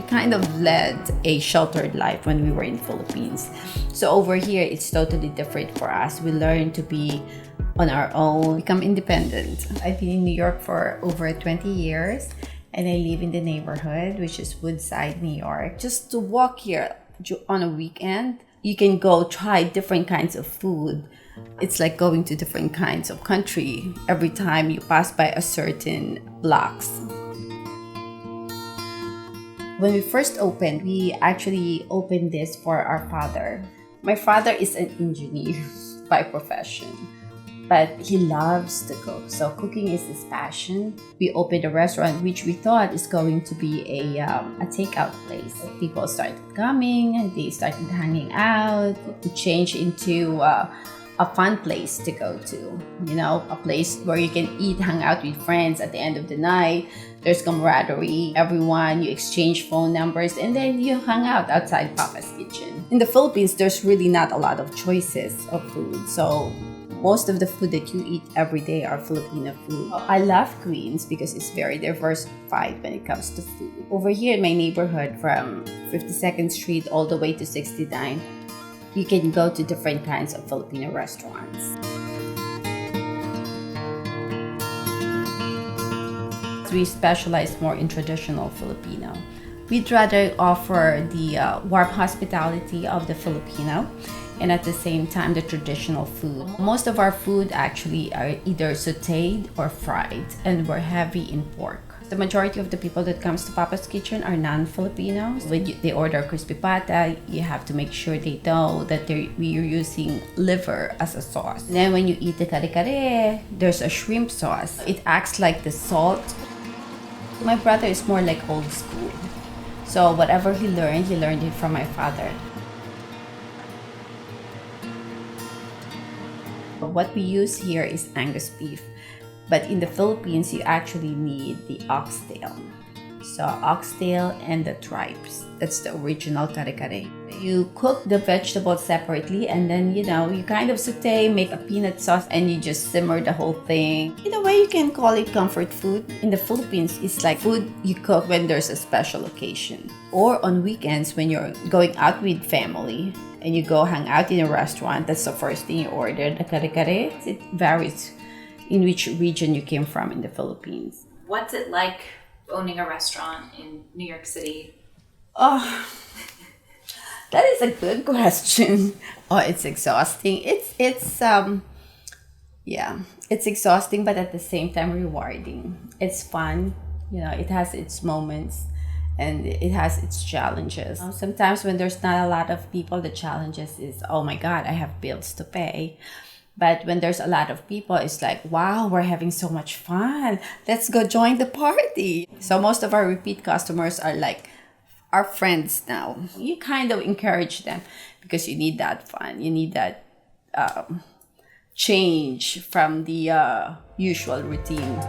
we kind of led a sheltered life when we were in Philippines. So over here, it's totally different for us. We learn to be on our own, become independent. I've been in New York for over 20 years, and I live in the neighborhood, which is Woodside, New York. Just to walk here on a weekend, you can go try different kinds of food. It's like going to different kinds of country every time you pass by a certain blocks. When we first opened, we actually opened this for our father. My father is an engineer by profession, but he loves to cook. So cooking is his passion. We opened a restaurant which we thought is going to be a takeout place. People started coming, they started hanging out. It changed into a fun place to go to, you know, a place where you can eat, hang out with friends at the end of the night. There's camaraderie, everyone, you exchange phone numbers, and then you hang out outside Papa's Kitchen. In the Philippines, there's really not a lot of choices of food, so most of the food that you eat every day are Filipino food. I love Queens because it's very diversified when it comes to food. Over here in my neighborhood, from 52nd Street all the way to 69, you can go to different kinds of Filipino restaurants. We specialize more in traditional Filipino. We'd rather offer the warm hospitality of the Filipino and at the same time the traditional food. Most of our food actually are either sauteed or fried, and we're heavy in pork. The majority of the people that comes to Papa's Kitchen are non-Filipinos. When they order crispy pata, you have to make sure they know that we're using liver as a sauce. And then when you eat the kare-kare, there's a shrimp sauce. It acts like the salt. My brother is more like old school. So whatever he learned it from my father. What we use here is Angus beef. But in the Philippines, you actually need the oxtail. So oxtail and the tripes. That's the original kare-kare. You cook the vegetables separately, and then, you know, you kind of saute, make a peanut sauce, and you just simmer the whole thing. In a way, you can call it comfort food. In the Philippines, it's like food you cook when there's a special occasion. Or on weekends when you're going out with family and you go hang out in a restaurant, that's the first thing you order, the kare-kare. It varies in which region you came from in the Philippines. What's it like owning a restaurant in New York City? Oh, that is a good question. Oh, it's exhausting. It's exhausting, but at the same time rewarding. It's fun. You know, it has its moments and it has its challenges. Sometimes when there's not a lot of people, the challenges is, oh my God, I have bills to pay. But when there's a lot of people, it's like, wow, we're having so much fun. Let's go join the party. So most of our repeat customers are like our friends now. You kind of encourage them because you need that fun. You need that change from the usual routine.